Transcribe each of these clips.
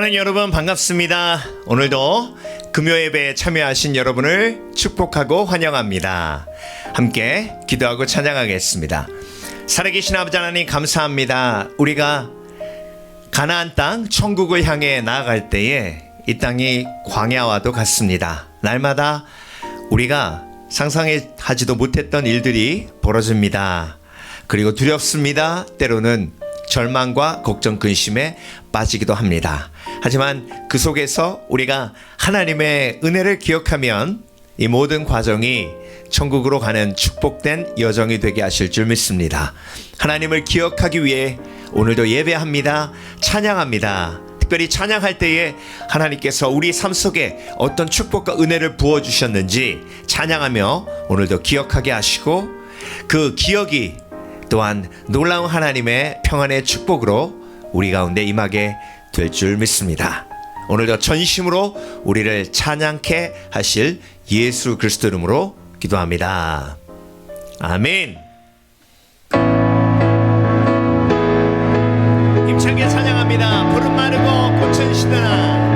사랑하는 여러분 반갑습니다. 오늘도 금요 예배에 참여하신 여러분을 축복하고 환영합니다. 함께 기도하고 찬양하겠습니다. 살아계신 아버지 하나님 감사합니다. 우리가 가나안 땅 천국을 향해 나아갈 때에 이 땅이 광야와도 같습니다. 날마다 우리가 상상하지도 못했던 일들이 벌어집니다. 그리고 두렵습니다. 때로는 절망과 걱정, 근심에 빠지기도 합니다. 하지만 그 속에서 우리가 하나님의 은혜를 기억하면 이 모든 과정이 천국으로 가는 축복된 여정이 되게 하실 줄 믿습니다. 하나님을 기억하기 위해 오늘도 예배합니다. 찬양합니다. 특별히 찬양할 때에 하나님께서 우리 삶 속에 어떤 축복과 은혜를 부어주셨는지 찬양하며 오늘도 기억하게 하시고 그 기억이 또한 놀라운 하나님의 평안의 축복으로 우리 가운데 임하게 될 줄 믿습니다. 오늘도 전심으로 우리를 찬양케 하실 예수 그리스도 이름으로 기도합니다. 아멘. 힘차게 찬양합니다. 푸른 마르고 꽃은 시드나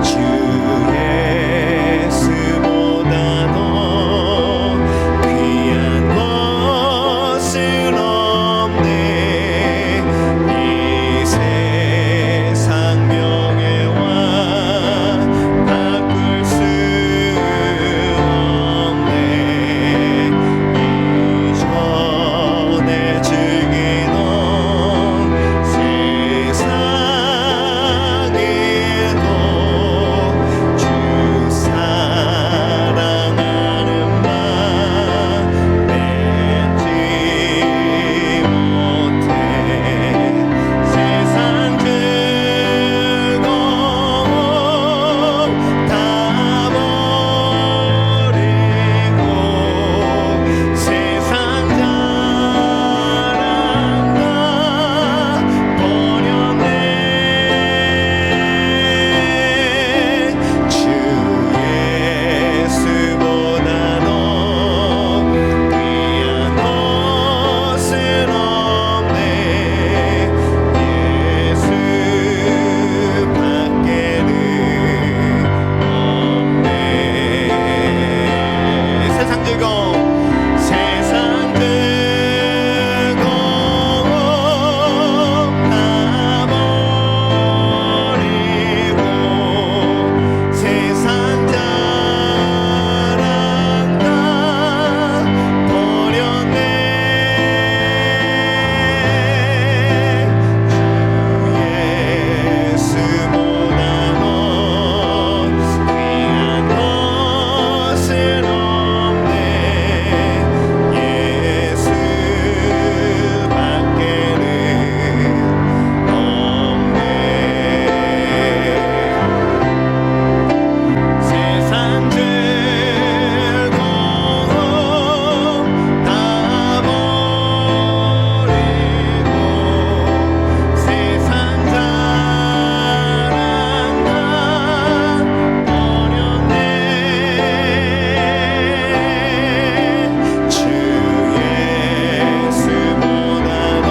주 예수보다 더 귀한 것은 없네. 이 세상 명예와 바꿀 수 없네. 이전에 즐기던 세상에도 주 사랑하는 맘 맺지 못해. 세상 즐거움 다 버리고 세상 자랑 다 버렸네. 주 예수보다 더 귀한 것은 없네. 예수 밖에는 없네. 세상 즐거움 세상 즐거움 다 버리고 세상 자랑 다 버렸네. 주 예수보다 더 귀한 것은 없네. 예수 밖에는 없네. 세상 즐거움 다 버리고 세상 자랑 다 버렸네. 주 예수보다 더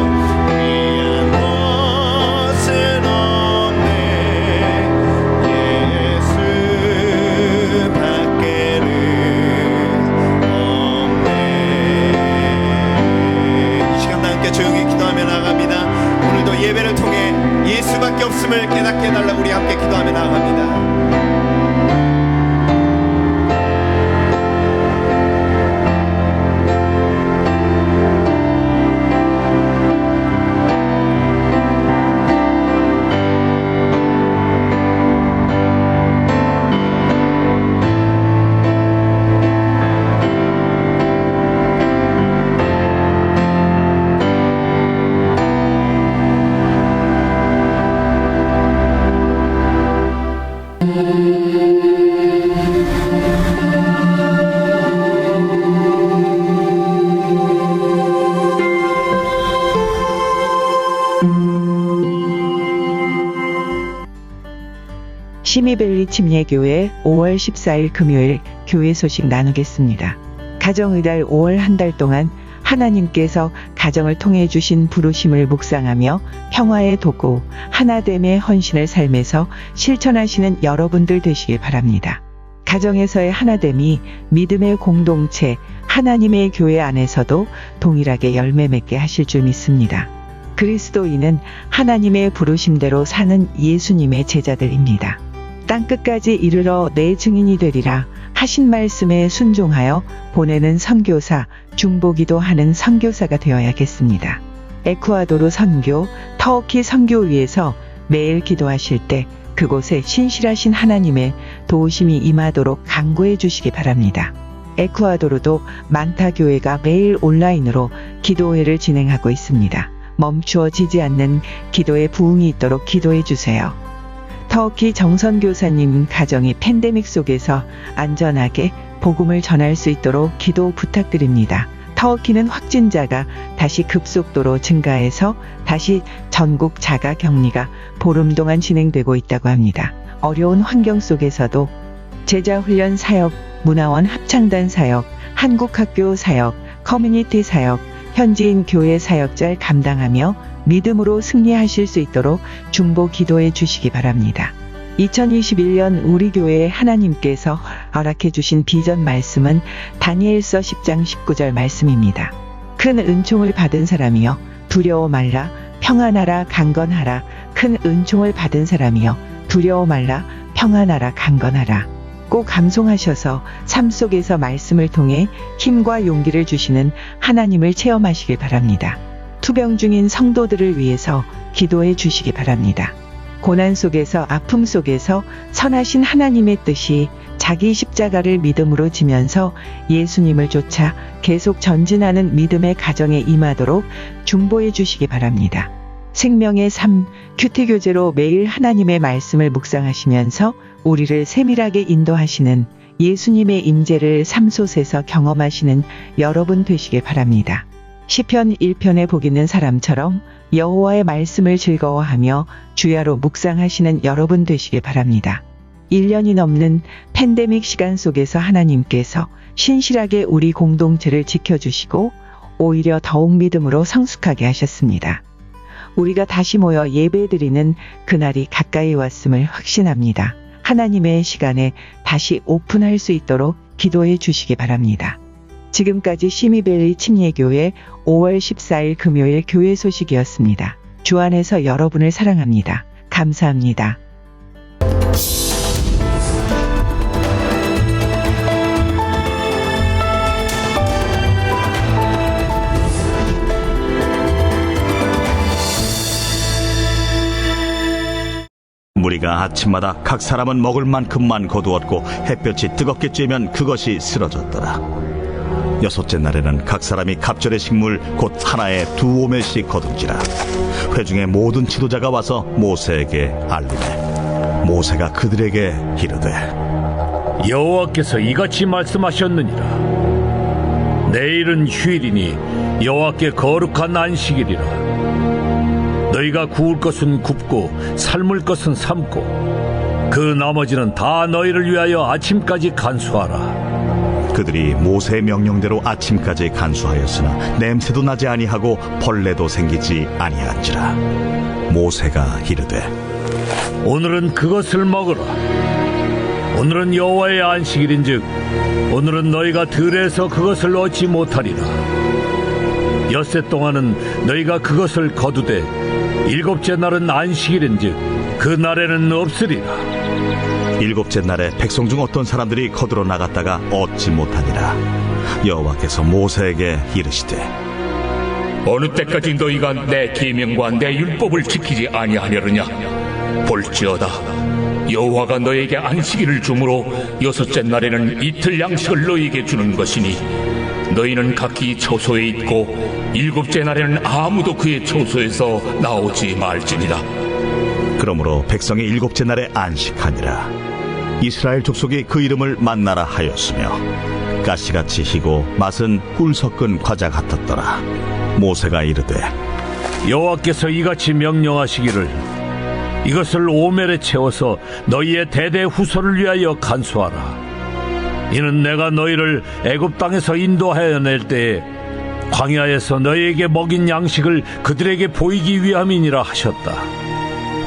귀한 것은 없네. 예수 밖에는 없네. 이 시간 다 함께 조용히 기도하며 나아갑니다. 오늘도 예배를 통해 예수밖에 없음을 깨닫게 해달라고 우리 함께 기도하며 나아갑니다. 시미벨리 침례교회 5월 14일 금요일 교회 소식 나누겠습니다. 가정의달 5월 한 달 동안 하나님께서 가정을 통해 주신 부르심을 묵상하며 평화의 도구, 하나됨의 헌신을 삶에서 실천하시는 여러분들 되시길 바랍니다. 가정에서의 하나됨이 믿음의 공동체, 하나님의 교회 안에서도 동일하게 열매 맺게 하실 줄 믿습니다. 그리스도인은 하나님의 부르심대로 사는 예수님의 제자들입니다. 땅끝까지 이르러 내 증인이 되리라 하신 말씀에 순종하여 보내는 선교사, 중보기도 하는 선교사가 되어야겠습니다. 에쿠아도르 선교, 터키 선교 위에서 매일 기도하실 때 그곳에 신실하신 하나님의 도우심이 임하도록 간구해 주시기 바랍니다. 에쿠아도르도 만타 교회가 매일 온라인으로 기도회를 진행하고 있습니다. 멈추어지지 않는 기도의 부흥이 있도록 기도해 주세요. 터키 정선교사님 가정이 팬데믹 속에서 안전하게 복음을 전할 수 있도록 기도 부탁드립니다. 터키는 확진자가 다시 급속도로 증가해서 다시 전국 자가 격리가 보름 동안 진행되고 있다고 합니다. 어려운 환경 속에서도 제자훈련 사역, 문화원 합창단 사역, 한국학교 사역, 커뮤니티 사역, 현지인 교회 사역자를 감당하며 믿음으로 승리하실 수 있도록 중보 기도해 주시기 바랍니다. 2021년 우리 교회에 하나님께서 허락해 주신 비전 말씀은 다니엘서 10장 19절 말씀입니다. 큰 은총을 받은 사람이여 두려워 말라 평안하라 강건하라. 큰 은총을 받은 사람이여 두려워 말라 평안하라 강건하라. 꼭 감송하셔서 삶 속에서 말씀을 통해 힘과 용기를 주시는 하나님을 체험하시길 바랍니다. 투병 중인 성도들을 위해서 기도해 주시기 바랍니다. 고난 속에서 아픔 속에서 선하신 하나님의 뜻이 자기 십자가를 믿음으로 지면서 예수님을 쫓아 계속 전진하는 믿음의 가정에 임하도록 중보해 주시기 바랍니다. 생명의 삶 큐티교제로 매일 하나님의 말씀을 묵상하시면서 우리를 세밀하게 인도하시는 예수님의 임재를 삶 속에서 경험하시는 여러분 되시길 바랍니다. 시편 1편에 복 있는 사람처럼 여호와의 말씀을 즐거워하며 주야로 묵상하시는 여러분 되시길 바랍니다. 1년이 넘는 팬데믹 시간 속에서 하나님께서 신실하게 우리 공동체를 지켜주시고 오히려 더욱 믿음으로 성숙하게 하셨습니다. 우리가 다시 모여 예배드리는 그날이 가까이 왔음을 확신합니다. 하나님의 시간에 다시 오픈할 수 있도록 기도해 주시기 바랍니다. 지금까지 시미벨리 침례교회 5월 14일 금요일 교회 소식이었습니다. 주 안에서 여러분을 사랑합니다. 감사합니다. 무리가 아침마다 각 사람은 먹을 만큼만 거두었고 햇볕이 뜨겁게 쬐면 그것이 쓰러졌더라. 여섯째 날에는 각 사람이 갑절의 식물 곧 하나에 2오멜씩 거둔지라. 회중의 모든 지도자가 와서 모세에게 알리되 모세가 그들에게 이르되 여호와께서 이같이 말씀하셨느니라. 내일은 휴일이니 여호와께 거룩한 안식일이라. 너희가 구울 것은 굽고 삶을 것은 삶고 그 나머지는 다 너희를 위하여 아침까지 간수하라. 그들이 모세의 명령대로 아침까지 간수하였으나 냄새도 나지 아니하고 벌레도 생기지 아니한지라. 모세가 이르되 오늘은 그것을 먹으라. 오늘은 여호와의 안식일인즉 오늘은 너희가 들에서 그것을 얻지 못하리라. 엿새 동안은 너희가 그것을 거두되 일곱째 날은 안식일인즉 그 날에는 없으리라. 일곱째 날에 백성 중 어떤 사람들이 거두러 나갔다가 얻지 못하니라. 여호와께서 모세에게 이르시되 어느 때까지 너희가 내 계명과 내 율법을 지키지 아니하려느냐. 볼지어다 여호와가 너에게 안식일을 주므로 여섯째 날에는 이틀 양식을 너희에게 주는 것이니 너희는 각기 처소에 있고 일곱째 날에는 아무도 그의 처소에서 나오지 말지니라. 그러므로 백성이 일곱째 날에 안식하니라. 이스라엘 족속이 그 이름을 만나라 하였으며 가시같이 희고 맛은 꿀 섞은 과자 같았더라. 모세가 이르되 여호와께서 이같이 명령하시기를 이것을 오멜에 채워서 너희의 대대 후손을 위하여 간수하라. 이는 내가 너희를 애굽 땅에서 인도하여 낼 때에 광야에서 너희에게 먹인 양식을 그들에게 보이기 위함이니라 하셨다.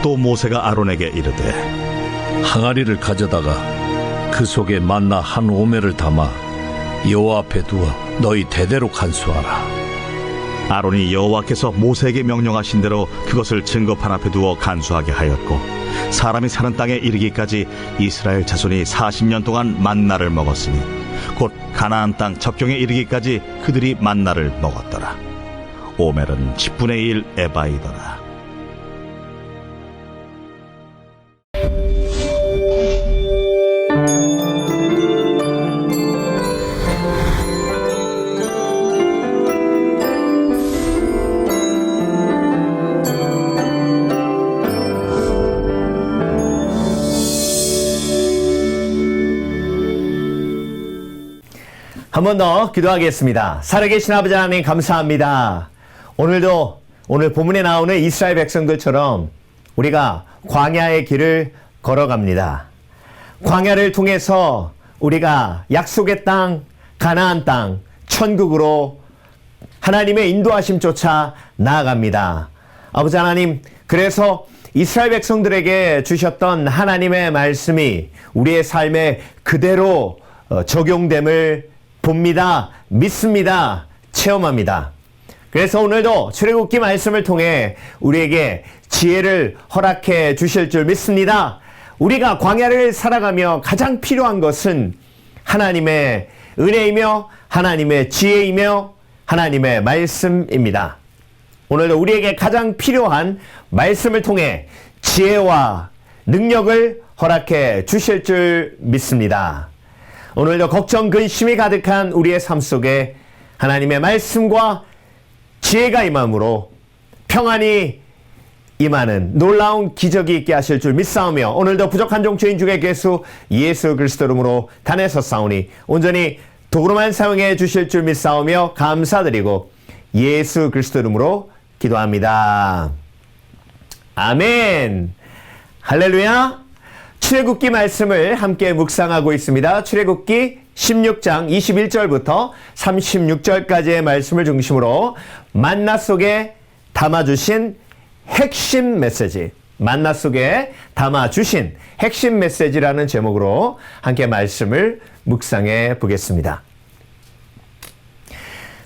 또 모세가 아론에게 이르되 항아리를 가져다가 그 속에 만나 한 오멜을 담아 여호와 앞에 두어 너희 대대로 간수하라. 아론이 여호와께서 모세에게 명령하신 대로 그것을 증거판 앞에 두어 간수하게 하였고 사람이 사는 땅에 이르기까지 이스라엘 자손이 40년 동안 만나를 먹었으니 곧 가나안 땅 접경에 이르기까지 그들이 만나를 먹었더라. 오멜은 10분의 1 에바이더라. 한 번 더 기도하겠습니다. 살아계신 아버지 하나님 감사합니다. 오늘 본문에 나오는 이스라엘 백성들처럼 우리가 광야의 길을 걸어갑니다. 광야를 통해서 우리가 약속의 땅, 가나안 땅, 천국으로 하나님의 인도하심 쫓아 나아갑니다. 아버지 하나님, 그래서 이스라엘 백성들에게 주셨던 하나님의 말씀이 우리의 삶에 그대로 적용됨을 봅니다. 믿습니다. 체험합니다. 그래서 오늘도 출애굽기 말씀을 통해 우리에게 지혜를 허락해 주실 줄 믿습니다. 우리가 광야를 살아가며 가장 필요한 것은 하나님의 은혜이며 하나님의 지혜이며 하나님의 말씀입니다. 오늘도 우리에게 가장 필요한 말씀을 통해 지혜와 능력을 허락해 주실 줄 믿습니다. 오늘도 걱정, 근심이 가득한 우리의 삶 속에 하나님의 말씀과 지혜가 임함으로 평안이 임하는 놀라운 기적이 있게 하실 줄 믿사오며 오늘도 부족한 종 죄인 중에 괴수 예수 그리스도 이름으로 단에서 싸우니 온전히 도구로만 사용해 주실 줄 믿사오며 감사드리고 예수 그리스도 이름으로 기도합니다. 아멘. 할렐루야. 출애굽기 말씀을 함께 묵상하고 있습니다. 출애굽기 16장 21절부터 36절까지의 말씀을 중심으로 만나 속에 담아주신 핵심 메시지, 만나 속에 담아주신 핵심 메시지라는 제목으로 함께 말씀을 묵상해 보겠습니다.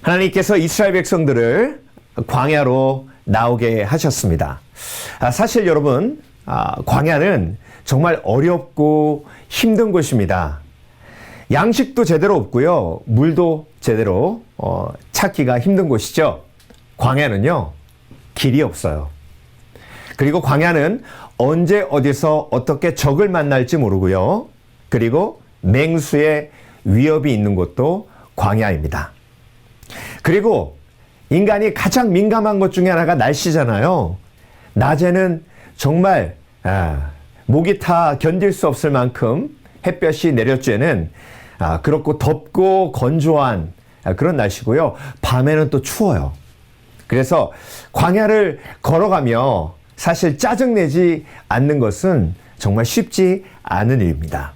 하나님께서 이스라엘 백성들을 광야로 나오게 하셨습니다. 사실 여러분, 광야는 정말 어렵고 힘든 곳입니다. 양식도 제대로 없고요. 물도 제대로 찾기가 힘든 곳이죠. 광야는요, 길이 없어요. 그리고 광야는 언제 어디서 어떻게 적을 만날지 모르고요. 그리고 맹수의 위협이 있는 곳도 광야입니다. 그리고 인간이 가장 민감한 것 중에 하나가 날씨잖아요. 낮에는 정말 목이 타 견딜 수 없을 만큼 햇볕이 내려쬐는 그렇고 덥고 건조한 그런 날씨고요. 밤에는 또 추워요. 그래서 광야를 걸어가며 사실 짜증내지 않는 것은 정말 쉽지 않은 일입니다.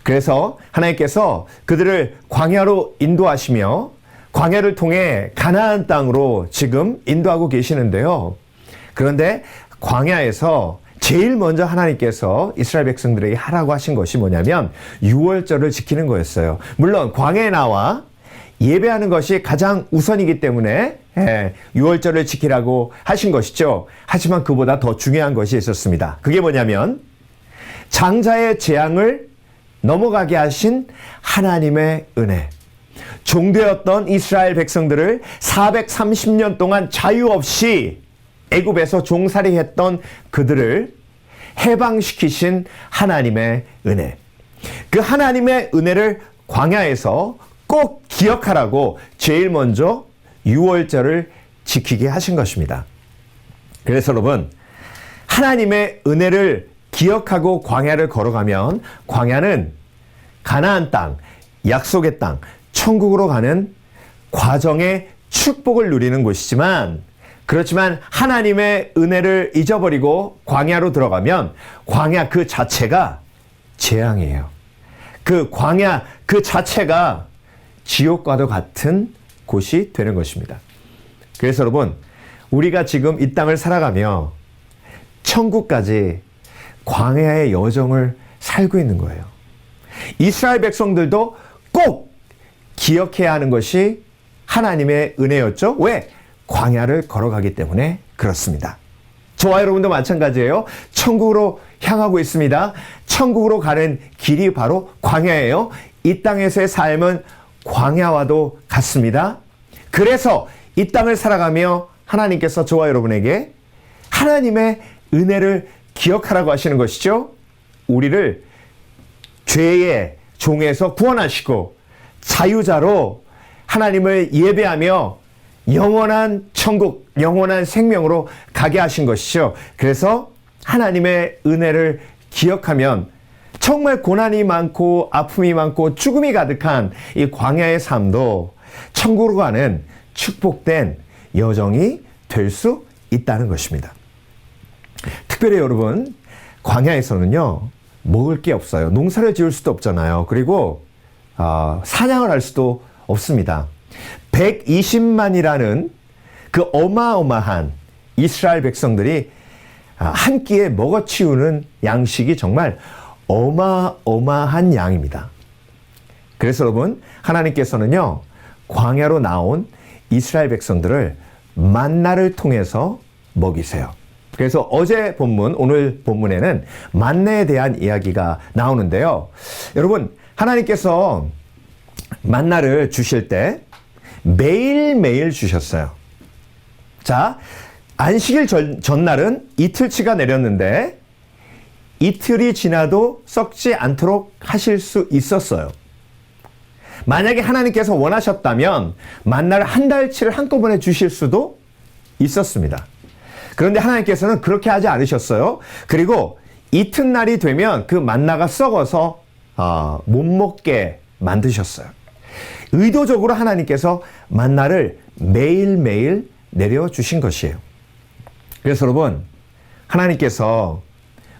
그래서 하나님께서 그들을 광야로 인도하시며 광야를 통해 가나안 땅으로 지금 인도하고 계시는데요. 그런데 광야에서 제일 먼저 하나님께서 이스라엘 백성들에게 하라고 하신 것이 뭐냐면 유월절을 지키는 거였어요. 물론 광야에 나와 예배하는 것이 가장 우선이기 때문에 유월절을 지키라고 하신 것이죠. 하지만 그보다 더 중요한 것이 있었습니다. 그게 뭐냐면 장자의 재앙을 넘어가게 하신 하나님의 은혜. 종되었던 이스라엘 백성들을 430년 동안 자유 없이 애굽에서 종살이했던 그들을 해방시키신 하나님의 은혜. 그 하나님의 은혜를 광야에서 꼭 기억하라고 제일 먼저 유월절을 지키게 하신 것입니다. 그래서 여러분, 하나님의 은혜를 기억하고 광야를 걸어가면 광야는 가나안 땅, 약속의 땅, 천국으로 가는 과정의 축복을 누리는 곳이지만 그렇지만 하나님의 은혜를 잊어버리고 광야로 들어가면 광야 그 자체가 재앙이에요. 그 광야 그 자체가 지옥과도 같은 곳이 되는 것입니다. 그래서 여러분, 우리가 지금 이 땅을 살아가며 천국까지 광야의 여정을 살고 있는 거예요. 이스라엘 백성들도 꼭 기억해야 하는 것이 하나님의 은혜였죠. 왜? 광야를 걸어가기 때문에 그렇습니다. 저와 여러분도 마찬가지예요. 천국으로 향하고 있습니다. 천국으로 가는 길이 바로 광야예요. 이 땅에서의 삶은 광야와도 같습니다. 그래서 이 땅을 살아가며 하나님께서 저와 여러분에게 하나님의 은혜를 기억하라고 하시는 것이죠. 우리를 죄의 종에서 구원하시고 자유자로 하나님을 예배하며 영원한 천국, 영원한 생명으로 가게 하신 것이죠. 그래서 하나님의 은혜를 기억하면 정말 고난이 많고 아픔이 많고 죽음이 가득한 이 광야의 삶도 천국으로 가는 축복된 여정이 될 수 있다는 것입니다. 특별히 여러분, 광야에서는요, 먹을 게 없어요. 농사를 지을 수도 없잖아요. 그리고 사냥을 할 수도 없습니다. 120만이라는 그 어마어마한 이스라엘 백성들이 한 끼에 먹어치우는 양식이 정말 어마어마한 양입니다. 그래서 여러분, 하나님께서는요, 광야로 나온 이스라엘 백성들을 만나를 통해서 먹이세요. 그래서 어제 본문, 오늘 본문에는 만나에 대한 이야기가 나오는데요. 여러분, 하나님께서 만나를 주실 때 매일매일 주셨어요. 자, 안식일 전날은 이틀치가 내렸는데 이틀이 지나도 썩지 않도록 하실 수 있었어요. 만약에 하나님께서 원하셨다면 만나를 한 달치를 한꺼번에 주실 수도 있었습니다. 그런데 하나님께서는 그렇게 하지 않으셨어요. 그리고 이튿날이 되면 그 만나가 썩어서 못 먹게 만드셨어요. 의도적으로 하나님께서 만나를 매일매일 내려주신 것이에요. 그래서 여러분, 하나님께서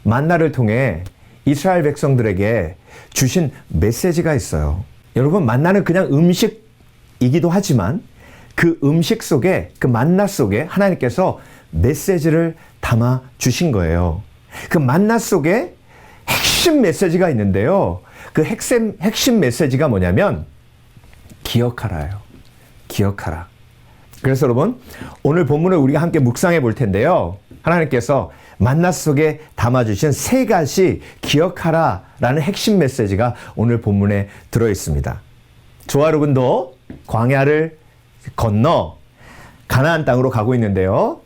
만나를 통해 이스라엘 백성들에게 주신 메시지가 있어요. 여러분, 만나는 그냥 음식이기도 하지만 그 음식 속에, 그 만나 속에 하나님께서 메시지를 담아 주신 거예요. 그 만나 속에 핵심 메시지가 있는데요. 그 핵심 메시지가 뭐냐면 기억하라요. 기억하라. 그래서 여러분, 오늘 본문을 우리가 함께 묵상해 볼 텐데요. 하나님께서 만나 속에 담아주신 세 가지 기억하라라는 핵심 메시지가 오늘 본문에 들어 있습니다. 저와 여러분도 광야를 건너 가나안 땅으로 가고 있는데요.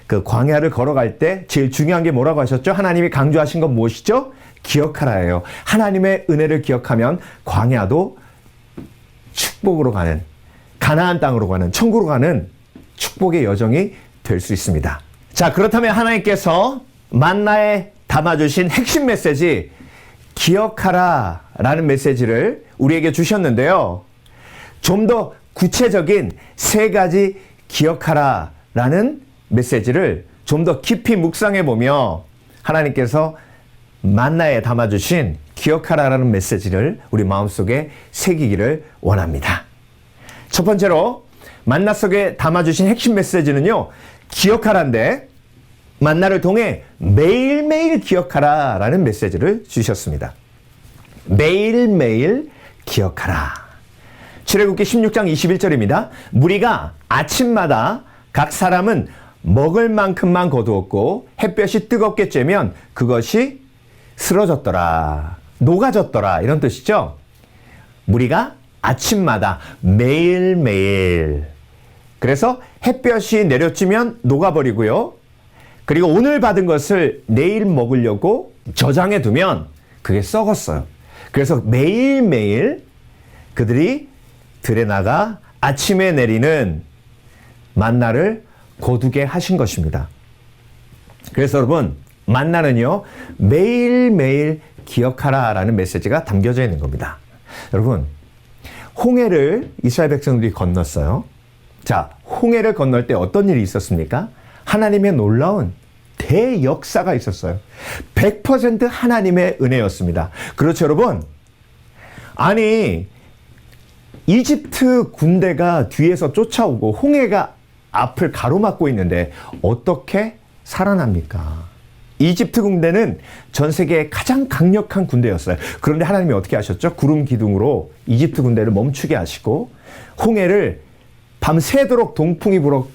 그 광야를 걸어갈 때 제일 중요한 게 뭐라고 하셨죠? 하나님이 강조하신 건 무엇이죠? 기억하라예요. 하나님의 은혜를 기억하면 광야도 축복으로 가는, 가나안 땅으로 가는, 천국으로 가는 축복의 여정이 될 수 있습니다. 자, 그렇다면 하나님께서 만나에 담아주신 핵심 메시지 기억하라 라는 메시지를 우리에게 주셨는데요. 좀 더 구체적인 세 가지 기억하라 라는 메시지를 좀 더 깊이 묵상해 보며 하나님께서 만나에 담아주신 기억하라라는 메시지를 우리 마음속에 새기기를 원합니다. 첫 번째로 만나 속에 담아주신 핵심 메시지는요, 기억하라인데 만나를 통해 매일매일 기억하라라는 메시지를 주셨습니다. 매일매일 기억하라. 출애굽기 16장 21절입니다. 무리가 아침마다 각 사람은 먹을 만큼만 거두었고 햇볕이 뜨겁게 쬐면 그것이 쓰러졌더라, 녹아졌더라, 이런 뜻이죠. 무리가 아침마다 매일매일, 그래서 햇볕이 내려쬐면 녹아버리고요. 그리고 오늘 받은 것을 내일 먹으려고 저장해 두면 그게 썩었어요. 그래서 매일매일 그들이 들에 나가 아침에 내리는 만나를 거두게 하신 것입니다. 그래서 여러분, 만나는요, 매일매일 기억하라라는 메시지가 담겨져 있는 겁니다. 여러분, 홍해를 이스라엘 백성들이 건넜어요. 자, 홍해를 건널 때 어떤 일이 있었습니까? 하나님의 놀라운 대역사가 있었어요. 100% 하나님의 은혜였습니다. 그렇죠, 여러분? 아니, 이집트 군대가 뒤에서 쫓아오고 홍해가 앞을 가로막고 있는데 어떻게 살아납니까? 이집트 군대는 전 세계의 가장 강력한 군대였어요. 그런데 하나님이 어떻게 하셨죠? 구름 기둥으로 이집트 군대를 멈추게 하시고 홍해를 밤새도록 동풍이 불어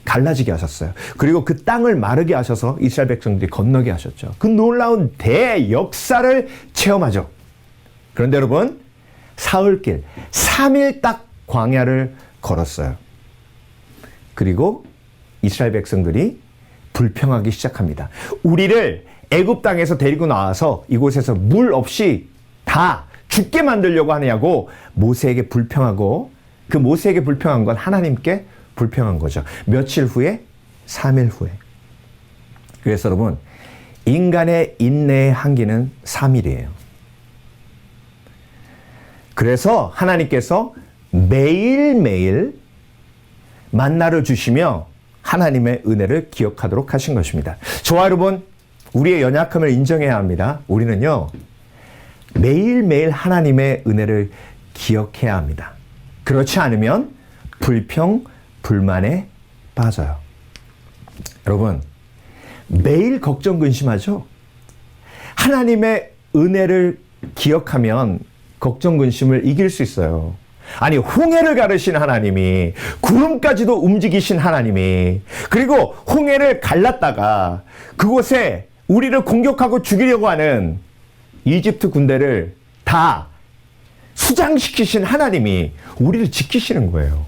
갈라지게 하셨어요. 그리고 그 땅을 마르게 하셔서 이스라엘 백성들이 건너게 하셨죠. 그 놀라운 대역사를 체험하죠. 그런데 여러분, 사흘길 3일 딱 광야를 걸었어요. 그리고 이스라엘 백성들이 불평하기 시작합니다. 우리를 애굽 땅에서 데리고 나와서 이곳에서 물 없이 다 죽게 만들려고 하냐고 모세에게 불평하고, 그 모세에게 불평한 건 하나님께 불평한 거죠. 며칠 후에, 3일 후에. 그래서 여러분, 인간의 인내의 한계는 3일이에요. 그래서 하나님께서 매일매일 만나를 주시며 하나님의 은혜를 기억하도록 하신 것입니다. 저와 여러분, 우리의 연약함을 인정해야 합니다. 우리는요, 매일매일 하나님의 은혜를 기억해야 합니다. 그렇지 않으면 불평, 불만에 빠져요. 여러분, 매일 걱정 근심하죠? 하나님의 은혜를 기억하면 걱정 근심을 이길 수 있어요. 아니, 홍해를 가르신 하나님이, 구름까지도 움직이신 하나님이, 그리고 홍해를 갈랐다가 그곳에 우리를 공격하고 죽이려고 하는 이집트 군대를 다 수장시키신 하나님이 우리를 지키시는 거예요.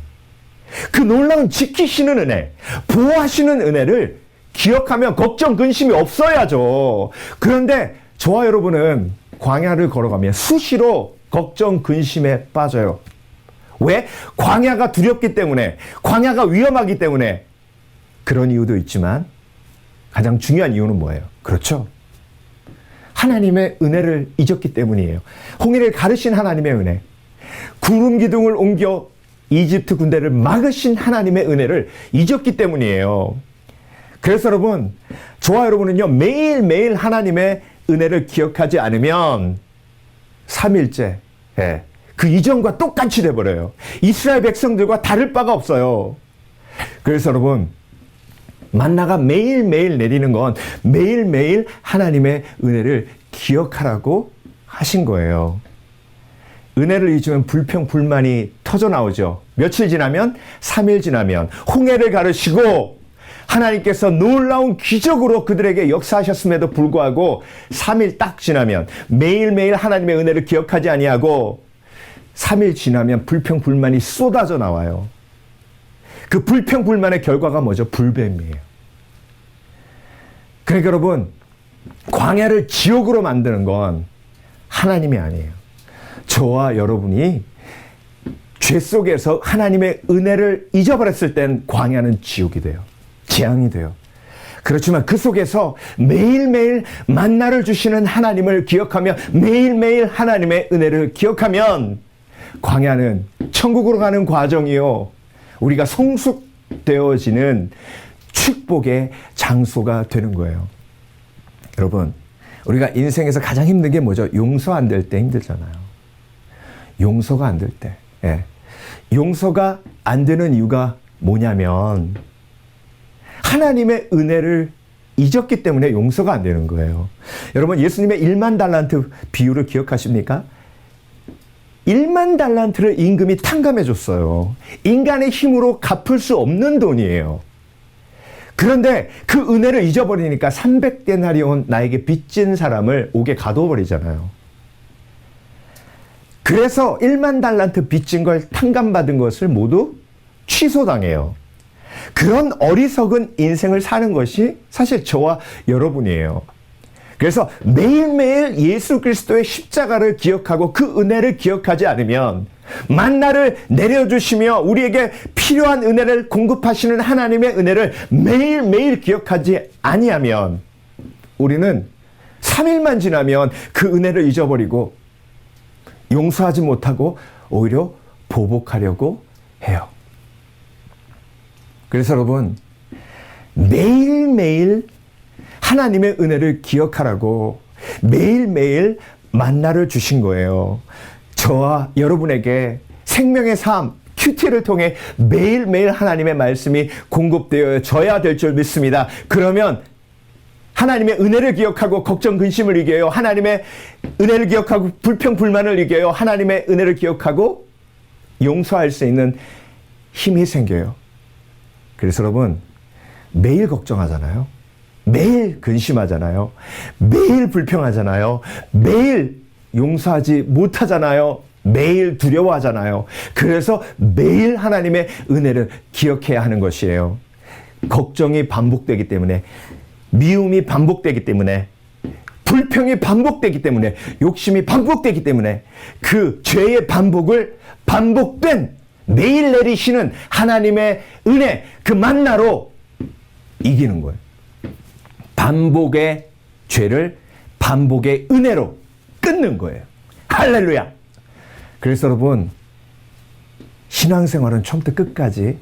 그 놀라운 지키시는 은혜, 보호하시는 은혜를 기억하면 걱정 근심이 없어야죠. 그런데 저와 여러분은 광야를 걸어가면 수시로 걱정 근심에 빠져요. 왜? 광야가 두렵기 때문에, 광야가 위험하기 때문에. 그런 이유도 있지만 가장 중요한 이유는 뭐예요? 그렇죠. 하나님의 은혜를 잊었기 때문이에요. 홍해를 가르신 하나님의 은혜, 구름 기둥을 옮겨 이집트 군대를 막으신 하나님의 은혜를 잊었기 때문이에요. 그래서 여러분, 저와 여러분은요, 매일매일 하나님의 은혜를 기억하지 않으면 3일째, 그 이전과 똑같이 돼버려요. 이스라엘 백성들과 다를 바가 없어요. 그래서 여러분, 만나가 매일매일 내리는 건 매일매일 하나님의 은혜를 기억하라고 하신 거예요. 은혜를 잊으면 불평, 불만이 터져 나오죠. 며칠 지나면, 3일 지나면 홍해를 가르시고 하나님께서 놀라운 기적으로 그들에게 역사하셨음에도 불구하고 3일 딱 지나면 매일매일 하나님의 은혜를 기억하지 아니하고 3일 지나면 불평, 불만이 쏟아져 나와요. 그 불평, 불만의 결과가 뭐죠? 불뱀이에요. 그러니까 여러분, 광야를 지옥으로 만드는 건 하나님이 아니에요. 저와 여러분이 죄 속에서 하나님의 은혜를 잊어버렸을 땐 광야는 지옥이 돼요. 재앙이 돼요. 그렇지만 그 속에서 매일매일 만나를 주시는 하나님을 기억하며 매일매일 하나님의 은혜를 기억하면 광야는 천국으로 가는 과정이요, 우리가 성숙되어지는 축복의 장소가 되는 거예요. 여러분, 우리가 인생에서 가장 힘든 게 뭐죠? 용서 안 될 때 힘들잖아요. 용서가 안 될 때. 예. 용서가 안 되는 이유가 뭐냐면 하나님의 은혜를 잊었기 때문에 용서가 안 되는 거예요. 여러분, 예수님의 1만 달란트 비유를 기억하십니까? 1만 달란트를 임금이 탕감해 줬어요. 인간의 힘으로 갚을 수 없는 돈이에요. 그런데 그 은혜를 잊어버리니까 300데나리온 나에게 빚진 사람을 옥에 가둬버리잖아요. 그래서 1만 달란트 빚진 걸 탕감받은 것을 모두 취소당해요. 그런 어리석은 인생을 사는 것이 사실 저와 여러분이에요. 그래서 매일매일 예수 그리스도의 십자가를 기억하고 그 은혜를 기억하지 않으면, 만나를 내려주시며 우리에게 필요한 은혜를 공급하시는 하나님의 은혜를 매일매일 기억하지 아니하면 우리는 3일만 지나면 그 은혜를 잊어버리고 용서하지 못하고 오히려 보복하려고 해요. 그래서 여러분, 매일매일 하나님의 은혜를 기억하라고 매일매일 만나를 주신 거예요. 저와 여러분에게 생명의 삶 큐티를 통해 매일매일 하나님의 말씀이 공급되어져야 될 줄 믿습니다. 그러면 하나님의 은혜를 기억하고 걱정 근심을 이겨요. 하나님의 은혜를 기억하고 불평 불만을 이겨요. 하나님의 은혜를 기억하고 용서할 수 있는 힘이 생겨요. 그래서 여러분, 매일 걱정하잖아요. 매일 근심하잖아요. 매일 불평하잖아요. 매일 용서하지 못하잖아요. 매일 두려워하잖아요. 그래서 매일 하나님의 은혜를 기억해야 하는 것이에요. 걱정이 반복되기 때문에, 미움이 반복되기 때문에, 불평이 반복되기 때문에, 욕심이 반복되기 때문에 그 죄의 반복된 매일 내리시는 하나님의 은혜, 그 만나로 이기는 거예요. 반복의 죄를 반복의 은혜로 끊는 거예요. 할렐루야. 그래서 여러분, 신앙생활은 처음부터 끝까지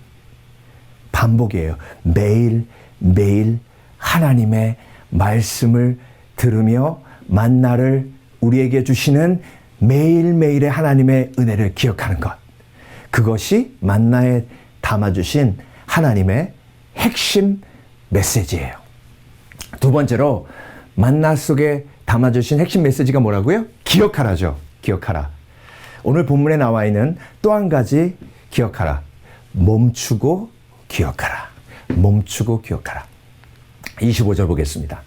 반복이에요. 매일 하나님의 말씀을 들으며 만나를 우리에게 주시는 매일매일의 하나님의 은혜를 기억하는 것. 그것이 만나에 담아주신 하나님의 핵심 메시지예요. 두 번째로 만나 속에 담아주신 핵심 메시지가 뭐라고요? 기억하라죠. 기억하라. 오늘 본문에 나와 있는 또 한 가지 기억하라. 멈추고 기억하라. 멈추고 기억하라. 25절 보겠습니다.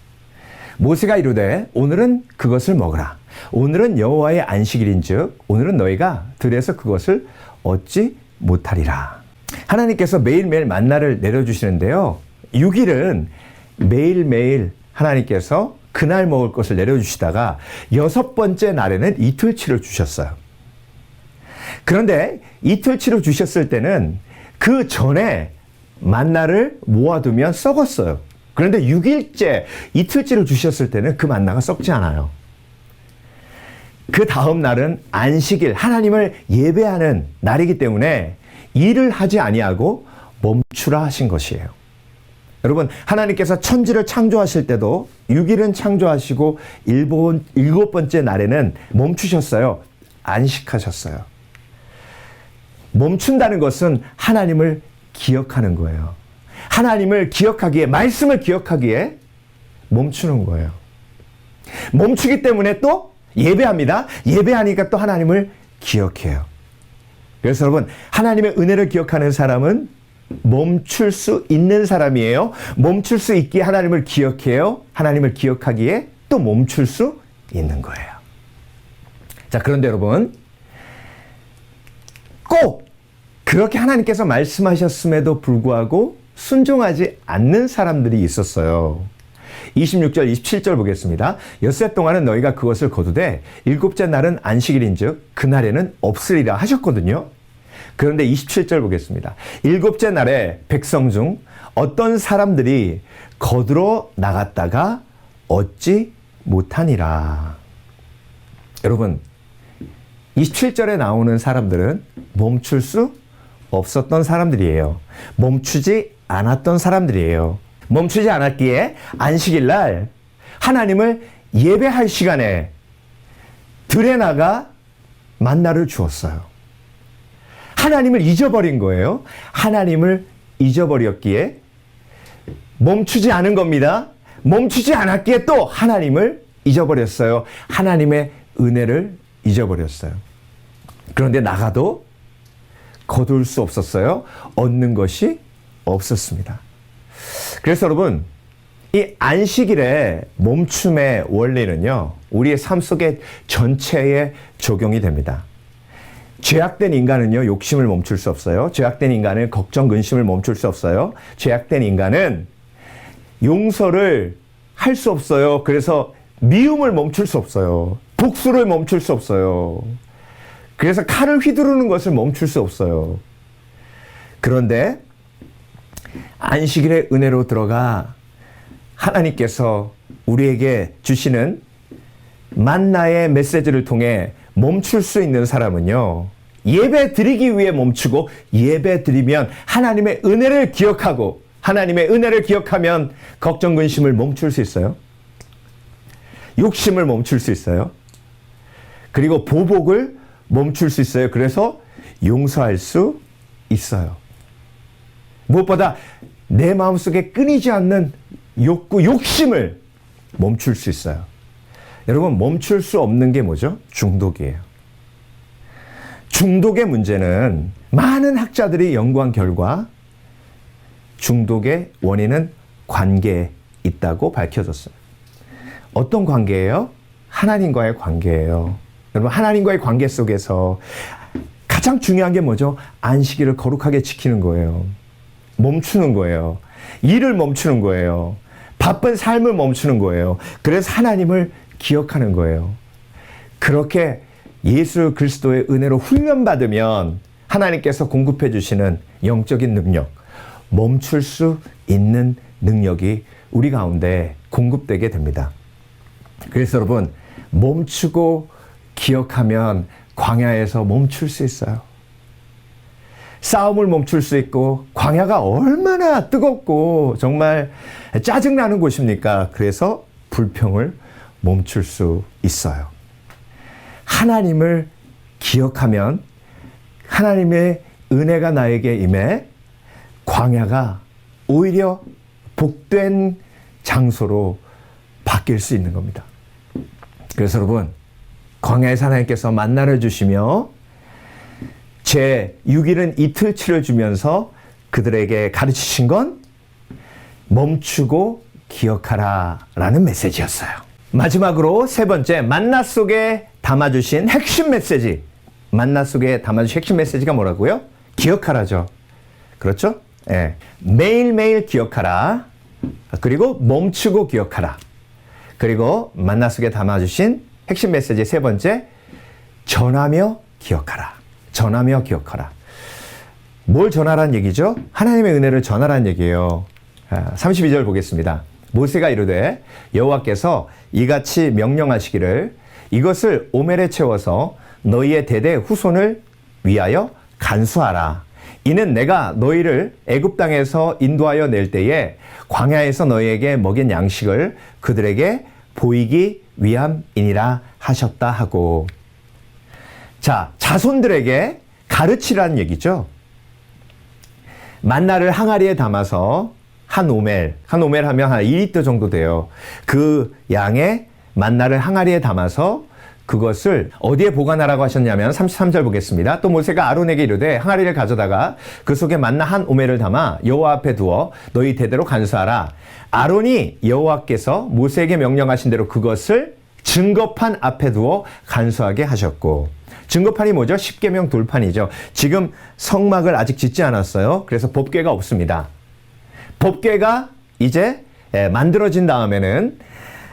모세가 이르되 오늘은 그것을 먹으라. 오늘은 여호와의 안식일인즉 오늘은 너희가 들에서 그것을 얻지 못하리라. 하나님께서 매일매일 만나를 내려주시는데요. 6일은 매일매일 하나님께서 그날 먹을 것을 내려주시다가 6번째 날에는 이틀치를 주셨어요. 그런데 이틀치로 주셨을 때는 그 전에 만나를 모아두면 썩었어요. 그런데 6일째 이틀째로 주셨을 때는 그 만나가 썩지 않아요. 그 다음 날은 안식일, 하나님을 예배하는 날이기 때문에 일을 하지 아니하고 멈추라 하신 것이에요. 여러분, 하나님께서 천지를 창조하실 때도 6일은 창조하시고 7번째 날에는 멈추셨어요. 안식하셨어요. 멈춘다는 것은 하나님을 기억하는 거예요. 하나님을 기억하기에, 말씀을 기억하기에 멈추는 거예요. 멈추기 때문에 또 예배합니다. 예배하니까 또 하나님을 기억해요. 그래서 여러분, 하나님의 은혜를 기억하는 사람은 멈출 수 있는 사람이에요. 멈출 수 있기에 하나님을 기억해요. 하나님을 기억하기에 또 멈출 수 있는 거예요. 자, 그런데 여러분, 꼭 그렇게 하나님께서 말씀하셨음에도 불구하고 순종하지 않는 사람들이 있었어요. 26절, 27절 보겠습니다. 엿새 동안은 너희가 그것을 거두되 7째 날은 안식일인즉 그날에는 없으리라 하셨거든요. 그런데 27절 보겠습니다. 7째 날에 백성 중 어떤 사람들이 거두러 나갔다가 얻지 못하니라. 여러분, 27절에 나오는 사람들은 멈출 수 없었던 사람들이에요. 멈추지 않았던 사람들이에요. 멈추지 않았기에 안식일 날 하나님을 예배할 시간에 들에 나가 만나를 주었어요. 하나님을 잊어버린 거예요. 하나님을 잊어버렸기에 멈추지 않은 겁니다. 멈추지 않았기에 또 하나님을 잊어버렸어요. 하나님의 은혜를 잊어버렸어요. 그런데 나가도 거둘 수 없었어요. 얻는 것이 없었습니다. 그래서 여러분, 이 안식일의 멈춤의 원리는요, 우리의 삶 속에 전체에 적용이 됩니다. 죄악된 인간은요, 욕심을 멈출 수 없어요. 죄악된 인간은 걱정, 근심을 멈출 수 없어요. 죄악된 인간은 용서를 할 수 없어요. 그래서 미움을 멈출 수 없어요. 복수를 멈출 수 없어요. 그래서 칼을 휘두르는 것을 멈출 수 없어요. 그런데 안식일의 은혜로 들어가 하나님께서 우리에게 주시는 만나의 메시지를 통해 멈출 수 있는 사람은요, 예배 드리기 위해 멈추고, 예배 드리면 하나님의 은혜를 기억하고, 하나님의 은혜를 기억하면 걱정, 근심을 멈출 수 있어요. 욕심을 멈출 수 있어요. 그리고 보복을 멈출 수 있어요. 그래서 용서할 수 있어요. 무엇보다 내 마음속에 끊이지 않는 욕구, 욕심을 멈출 수 있어요. 여러분, 멈출 수 없는 게 뭐죠? 중독이에요. 중독의 문제는 많은 학자들이 연구한 결과 중독의 원인은 관계에 있다고 밝혀졌어요. 어떤 관계예요? 하나님과의 관계예요. 여러분, 하나님과의 관계 속에서 가장 중요한 게 뭐죠? 안식일을 거룩하게 지키는 거예요. 멈추는 거예요. 일을 멈추는 거예요. 바쁜 삶을 멈추는 거예요. 그래서 하나님을 기억하는 거예요. 그렇게 예수 그리스도의 은혜로 훈련받으면 하나님께서 공급해 주시는 영적인 능력, 멈출 수 있는 능력이 우리 가운데 공급되게 됩니다. 그래서 여러분, 멈추고 기억하면 광야에서 멈출 수 있어요. 싸움을 멈출 수 있고, 광야가 얼마나 뜨겁고 정말 짜증나는 곳입니까? 그래서 불평을 멈출 수 있어요. 하나님을 기억하면 하나님의 은혜가 나에게 임해 광야가 오히려 복된 장소로 바뀔 수 있는 겁니다. 그래서 여러분, 광야에서 하나님께서 만나를 주시며 제 6일은 이틀치를 주면서 그들에게 가르치신 건 멈추고 기억하라 라는 메시지였어요. 마지막으로 세 번째, 만나 속에 담아주신 핵심 메시지. 만나 속에 담아주신 핵심 메시지가 뭐라고요? 기억하라죠. 그렇죠? 예. 매일매일 기억하라. 그리고 멈추고 기억하라. 그리고 만나 속에 담아주신 핵심 메시지 세 번째, 전하며 기억하라. 전하며 기억하라. 뭘 전하라는 얘기죠? 하나님의 은혜를 전하라는 얘기예요. 32절 보겠습니다. 모세가 이르되 여호와께서 이같이 명령하시기를 이것을 오멜에 채워서 너희의 대대 후손을 위하여 간수하라. 이는 내가 너희를 애굽 땅에서 인도하여 낼 때에 광야에서 너희에게 먹인 양식을 그들에게 보이기 위함이니라 하셨다 하고. 자, 자손들에게 가르치라는 얘기죠. 만나를 항아리에 담아서 한 오멜 하면 한 2리터 정도 돼요. 그 양의 만나를 항아리에 담아서 그것을 어디에 보관하라고 하셨냐면 33절 보겠습니다. 또 모세가 아론에게 이르되 항아리를 가져다가 그 속에 만나 한 오멜을 담아 여호와 앞에 두어 너희 대대로 간수하라. 아론이 여호와께서 모세에게 명령하신 대로 그것을 증거판 앞에 두어 간수하게 하셨고. 증거판이 뭐죠? 십계명 돌판이죠. 지금 성막을 아직 짓지 않았어요. 그래서 법궤가 없습니다. 법궤가 이제 만들어진 다음에는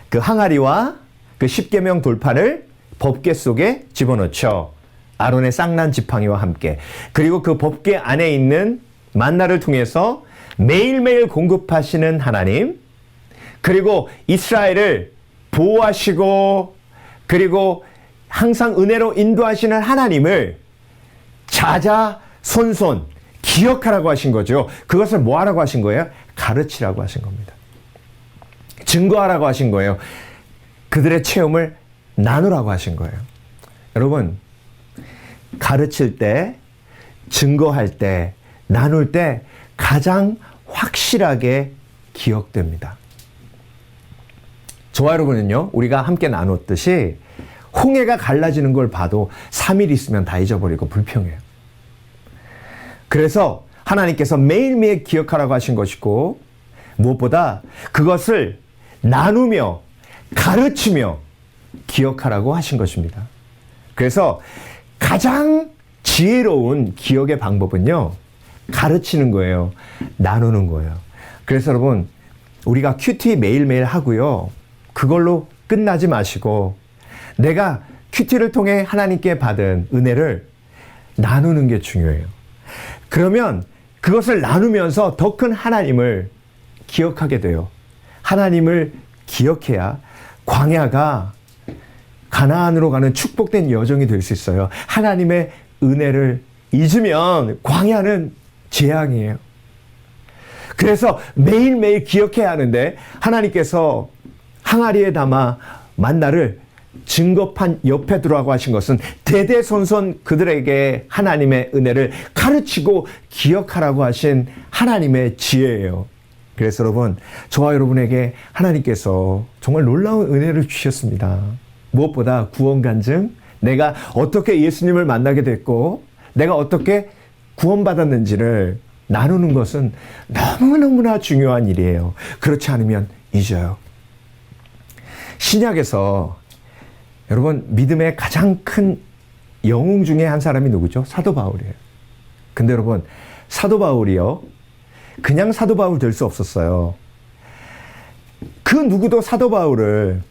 그 항아리와 그 십계명 돌판을 법궤 속에 집어넣죠. 아론의 쌍난 지팡이와 함께. 그리고 그 법궤 안에 있는 만나를 통해서 매일매일 공급하시는 하나님, 그리고 이스라엘을 보호하시고 그리고 항상 은혜로 인도하시는 하나님을 자자손손 기억하라고 하신 거죠. 그것을 뭐 하라고 하신 거예요? 가르치라고 하신 겁니다. 증거하라고 하신 거예요. 그들의 체험을 나누라고 하신 거예요. 여러분, 가르칠 때, 증거할 때, 나눌 때 가장 확실하게 기억됩니다. 저와 여러분은요, 우리가 함께 나눴듯이 홍해가 갈라지는 걸 봐도 3일 있으면 다 잊어버리고 불평해요. 그래서 하나님께서 매일매일 기억하라고 하신 것이고, 무엇보다 그것을 나누며 가르치며 기억하라고 하신 것입니다. 그래서 가장 지혜로운 기억의 방법은요, 가르치는 거예요. 나누는 거예요. 그래서 여러분, 우리가 큐티 매일매일 하고요, 그걸로 끝나지 마시고 내가 큐티를 통해 하나님께 받은 은혜를 나누는 게 중요해요. 그러면 그것을 나누면서 더 큰 하나님을 기억하게 돼요. 하나님을 기억해야 광야가 가나안으로 가는 축복된 여정이 될 수 있어요. 하나님의 은혜를 잊으면 광야는 재앙이에요. 그래서 매일매일 기억해야 하는데 하나님께서 항아리에 담아 만나를 증거판 옆에 두라고 하신 것은 대대손손 그들에게 하나님의 은혜를 가르치고 기억하라고 하신 하나님의 지혜예요. 그래서 여러분, 저와 여러분에게 하나님께서 정말 놀라운 은혜를 주셨습니다. 무엇보다 구원간증, 내가 어떻게 예수님을 만나게 됐고 내가 어떻게 구원받았는지를 나누는 것은 너무너무나 중요한 일이에요. 그렇지 않으면 잊어요. 신약에서 여러분, 믿음의 가장 큰 영웅 중에 한 사람이 누구죠? 사도 바울이에요. 근데 여러분, 사도 바울이요, 그냥 사도 바울 될 수 없었어요. 그 누구도 사도 바울을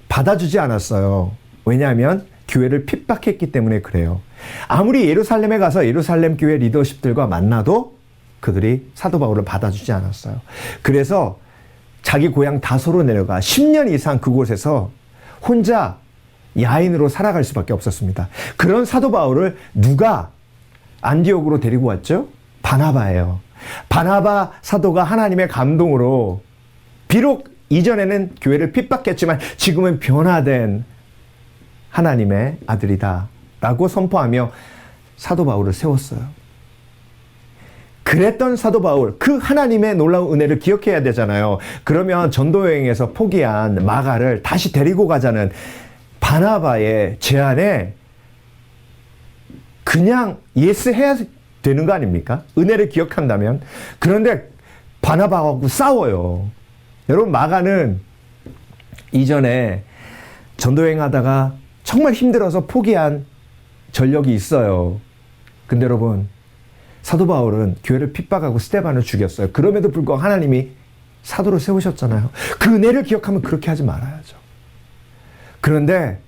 받아주지 않았어요. 왜냐하면 교회를 핍박했기 때문에 그래요. 아무리 예루살렘에 가서 예루살렘 교회 리더십들과 만나도 그들이 사도 바울을 받아주지 않았어요. 그래서 자기 고향 다소로 내려가 10년 이상 그곳에서 혼자 야인으로 살아갈 수밖에 없었습니다. 그런 사도 바울을 누가 안디옥으로 데리고 왔죠? 바나바예요. 바나바 사도가 하나님의 감동으로 비록 이전에는 교회를 핍박했지만 지금은 변화된 하나님의 아들이다 라고 선포하며 사도 바울을 세웠어요. 그랬던 사도 바울, 그 하나님의 놀라운 은혜를 기억해야 되잖아요. 그러면 전도 여행에서 포기한 마가를 다시 데리고 가자는 바나바의 제안에 그냥 예스해야 되는 거 아닙니까? 은혜를 기억한다면. 그런데 바나바하고 싸워요. 여러분, 마가는 이전에 전도여행 하다가 정말 힘들어서 포기한 전력이 있어요. 근데 여러분, 사도 바울은 교회를 핍박하고 스데반을 죽였어요. 그럼에도 불구하고 하나님이 사도로 세우셨잖아요. 그 은혜를 기억하면 그렇게 하지 말아야죠. 그런데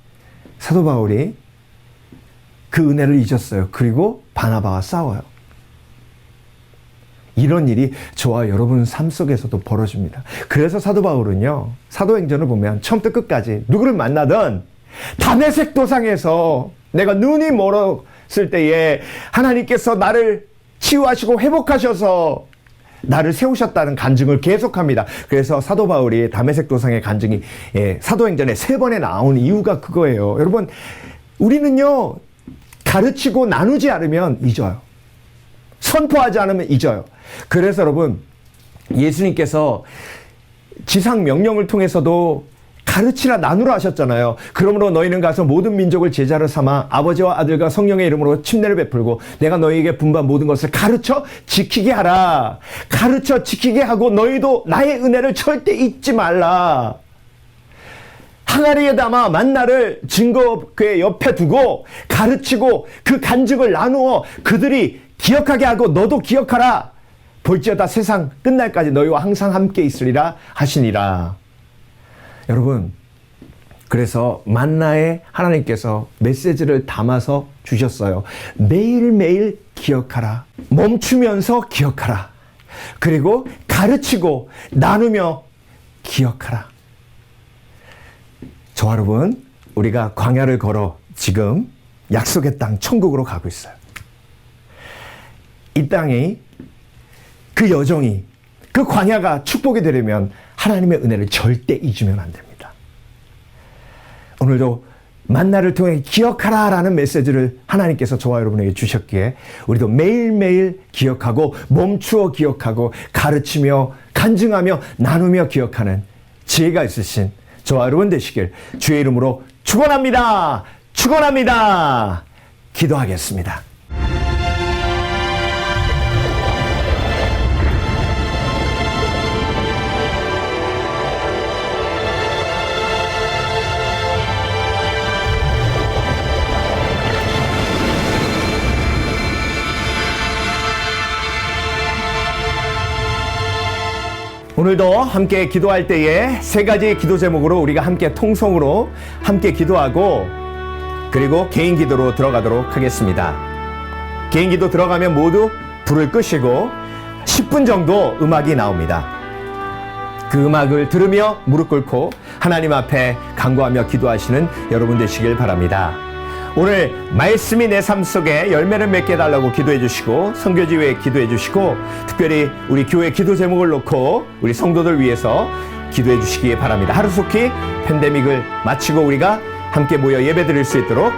사도 바울이 그 은혜를 잊었어요. 그리고 바나바와 싸워요. 이런 일이 저와 여러분 삶 속에서도 벌어집니다. 그래서 사도 바울은요, 사도행전을 보면 처음부터 끝까지 누구를 만나든 다메섹 도상에서 내가 눈이 멀었을 때에 하나님께서 나를 치유하시고 회복하셔서 나를 세우셨다는 간증을 계속합니다. 그래서 사도 바울이 다메섹 도상의 간증이 사도행전에 3번에 나온 이유가 그거예요. 여러분, 우리는요, 가르치고 나누지 않으면 잊어요. 선포하지 않으면 잊어요. 그래서 여러분, 예수님께서 지상 명령을 통해서도 가르치라 나누라 하셨잖아요. 그러므로 너희는 가서 모든 민족을 제자로 삼아 아버지와 아들과 성령의 이름으로 침례를 베풀고 내가 너희에게 분부한 모든 것을 가르쳐 지키게 하라. 가르쳐 지키게 하고 너희도 나의 은혜를 절대 잊지 말라. 항아리에 담아 만나를 증거궤 옆에 두고 가르치고 그 간증을 나누어 그들이 기억하게 하고 너도 기억하라. 볼지어다 세상 끝날까지 너희와 항상 함께 있으리라 하시니라. 여러분, 그래서 만나에 하나님께서 메시지를 담아서 주셨어요. 매일매일 기억하라. 멈추면서 기억하라. 그리고 가르치고 나누며 기억하라. 저와 여러분, 우리가 광야를 걸어 지금 약속의 땅 천국으로 가고 있어요. 이 땅이, 그 여정이, 그 광야가 축복이 되려면 하나님의 은혜를 절대 잊으면 안 됩니다. 오늘도 만나를 통해 기억하라 라는 메시지를 하나님께서 저와 여러분에게 주셨기에 우리도 매일매일 기억하고 멈추어 기억하고 가르치며 간증하며 나누며 기억하는 지혜가 있으신 저와 여러분 되시길 주의 이름으로 축원합니다. 축원합니다. 기도하겠습니다. 오늘도 함께 기도할 때에 3가지 기도 제목으로 우리가 함께 통성으로 함께 기도하고 그리고 개인 기도로 들어가도록 하겠습니다. 개인 기도 들어가면 모두 불을 끄시고 10분 정도 음악이 나옵니다. 그 음악을 들으며 무릎 꿇고 하나님 앞에 간구하며 기도하시는 여러분 되시길 바랍니다. 오늘 말씀이 내 삶 속에 열매를 맺게 해달라고 기도해 주시고 선교지 위에 기도해 주시고 특별히 우리 교회 기도 제목을 놓고 우리 성도들 위해서 기도해 주시기 바랍니다. 하루속히 팬데믹을 마치고 우리가 함께 모여 예배 드릴 수 있도록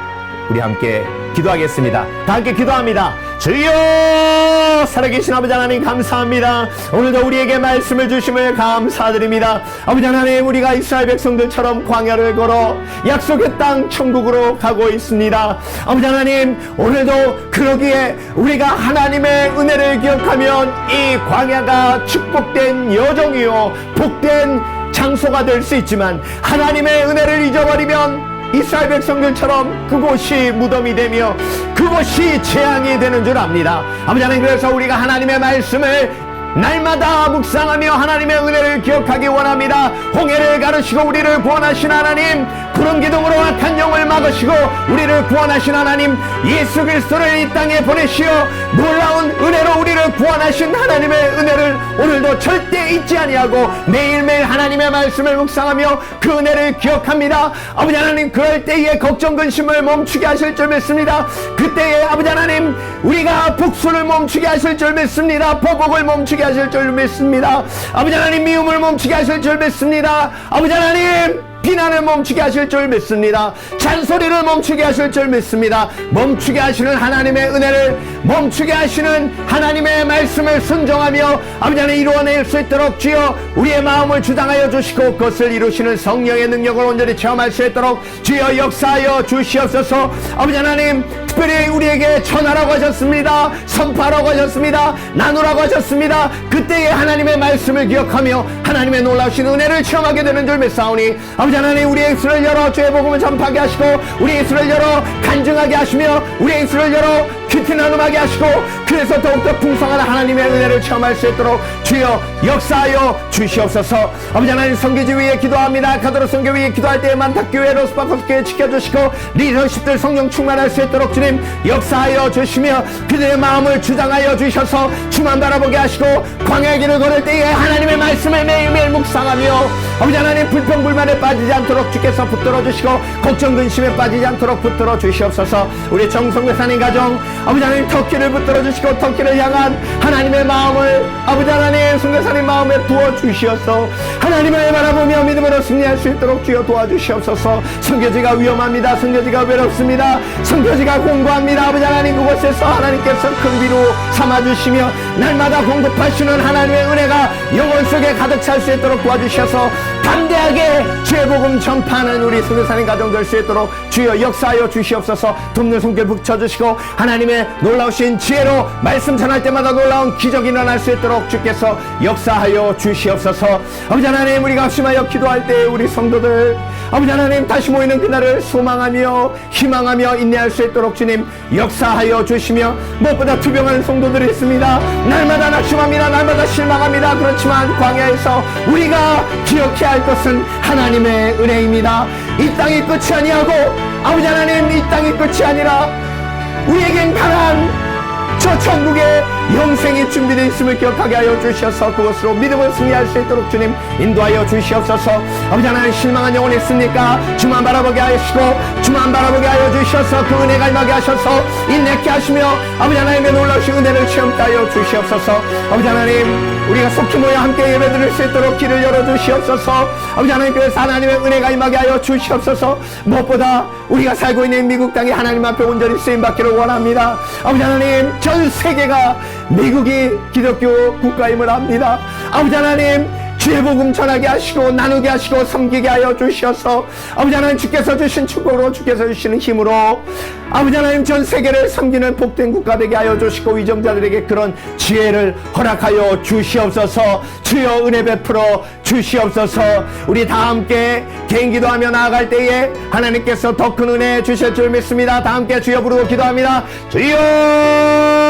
우리 함께 기도하겠습니다. 다 함께 기도합니다. 주여, 살아계신 아버지 하나님 감사합니다. 오늘도 우리에게 말씀을 주심을 감사드립니다. 아버지 하나님, 우리가 이스라엘 백성들처럼 광야를 걸어 약속의 땅 천국으로 가고 있습니다. 아버지 하나님, 오늘도 그러기에 우리가 하나님의 은혜를 기억하면 이 광야가 축복된 여정이요 복된 장소가 될 수 있지만 하나님의 은혜를 잊어버리면 이스라엘 백성들처럼 그곳이 무덤이 되며 그곳이 재앙이 되는 줄 압니다. 아버지 하나님, 그래서 우리가 하나님의 말씀을 날마다 묵상하며 하나님의 은혜를 기억하기 원합니다. 홍해를 가르시고 우리를 구원하신 하나님, 구름 기둥으로 악한 영을 막으시고 우리를 구원하신 하나님, 예수 그리스도를 이 땅에 보내시어 놀라운 은혜로 우리를 구원하신 하나님의 은혜를 오늘도 절대 잊지 아니하고 매일매일 하나님의 말씀을 묵상하며 그 은혜를 기억합니다. 아버지 하나님, 그럴 때에 걱정 근심을 멈추게 하실 줄 믿습니다. 그때에 아버지 하나님, 우리가 복수를 멈추게 하실 줄 믿습니다. 보복을 멈추게 하실 줄 믿습니다. 아버지 하나님, 미움을 멈추게 하실 줄 믿습니다. 아버지 하나님, 비난을 멈추게 하실 줄 믿습니다. 잔소리를 멈추게 하실 줄 믿습니다. 멈추게 하시는 하나님의 은혜를, 멈추게 하시는 하나님의 말씀을 순종하며 아버지 하나님 이루어낼 수 있도록 주여 우리의 마음을 주장하여 주시고 그것을 이루시는 성령의 능력을 온전히 체험할 수 있도록 주여 역사하여 주시옵소서. 아버지 하나님 특별히 우리에게 전하라고 하셨습니다. 선포하라고 하셨습니다. 나누라고 하셨습니다. 그때의 하나님의 말씀을 기억하며 하나님의 놀라우신 은혜를 체험하게 되는 줄 믿사오니 아버지 하나님 우리의 입술을 열어 주의 복음을 전파하게 하시고 우리의 입술을 열어 간증하게 하시며 우리의 입술을 열어 큐티 나눔하게 하시고 그래서 더욱더 풍성한 하나님의 은혜를 체험할 수 있도록 주여 역사하여 주시옵소서. 아버지 하나님 선교지 위에 기도합니다. 가도로 선교 위에 기도할 때에 만탁교회 로스바코스교회 지켜주시고 리더십들 성령 충만할 수 있도록 주님 역사하여 주시며 그들의 마음을 주장하여 주셔서 주만 바라보게 하시고 광야의 길을 걸을 때에 하나님의 말씀을 매일매일 묵상하며 아버지 하나님 불평불만에 빠지지 않도록 주께서 붙들어 주시고 걱정 근심에 빠지지 않도록 붙들어 주시옵소서. 우리 정성교사님 가정 아버지 하나님 터키를 붙들어 주시고 터키를 향한 하나님의 마음을 아버지 하나님 선교사님 마음에 부어 주시옵소서. 하나님을 바라보며 믿음으로 승리할 수 있도록 주여 도와주시옵소서. 선교지가 위험합니다. 선교지가 외롭습니다. 선교지가 공고합니다. 아버지 하나님 그곳에서 하나님께서 큰 비로 삼아주시며 날마다 공급하시는 하나님의 은혜가 영혼 속에 가득 찰 수 있도록 도와주셔서 담대하게 주의 복음 전파하는 우리 선교사님 가정 될 수 있도록 주여 역사하여 주시옵소서. 돕는 손길 붙여주시고 하나님의 놀라우신 지혜로 말씀 전할 때마다 놀라운 기적이 일어날 수 있도록 주께서 역사하여 주시옵소서. 아버지 하나님 우리가 합심하여 기도할 때 우리 성도들 아버지 하나님 다시 모이는 그날을 소망하며 희망하며 인내할 수 있도록 주님 역사하여 주시며 무엇보다 투병하는 성도들이 있습니다. 날마다 낙심합니다. 날마다 실망합니다. 그렇지만 광야에서 우리가 기억해야 할 것은 하나님의 은혜입니다. 이 땅이 끝이 아니하고 아버지 하나님 이 땅이 끝이 아니라 우리에겐 가난 저 천국의 영생이 준비되어 있음을 기억하게 하여 주셔서 그것으로 믿음을 승리할 수 있도록 주님 인도하여 주시옵소서. 아버지 하나님 실망한 영혼이 있습니까? 주만 바라보게 하시고 주만 바라보게 하여 주셔서 그 은혜가 임하게 하셔서 인내케 하시며 아버지 하나님의 놀라우신 은혜를 체험케 하여 주시옵소서. 아버지 하나님 우리가 속히 모여 함께 예배드릴 수 있도록 길을 열어주시옵소서. 아버지 하나님 그래서 하나님의 은혜가 임하게 하여 주시옵소서. 무엇보다 우리가 살고 있는 미국 땅이 하나님 앞에 온전히 쓰임받기를 원합니다. 아버지 하나님 전 세계가 미국이 기독교 국가임을 압니다. 아버지 하나님 주의 복음 전하게 하시고 나누게 하시고 섬기게 하여 주셔서 아버지 하나님 주께서 주신 축복으로 주께서 주시는 힘으로 아버지 하나님 전 세계를 섬기는 복된 국가 되게 하여 주시고 위정자들에게 그런 지혜를 허락하여 주시옵소서. 주여 은혜 베풀어 주시옵소서. 우리 다 함께 개인 기도하며 나아갈 때에 하나님께서 더 큰 은혜 주실 줄 믿습니다. 다 함께 주여 부르고 기도합니다. 주여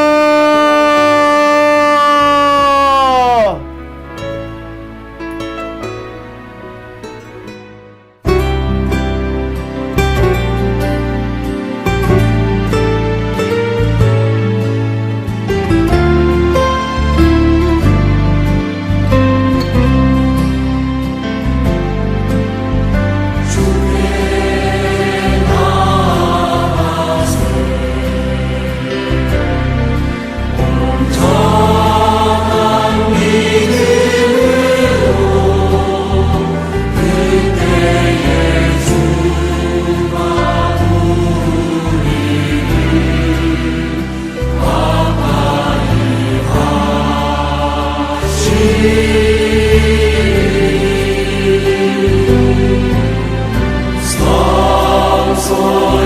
Storms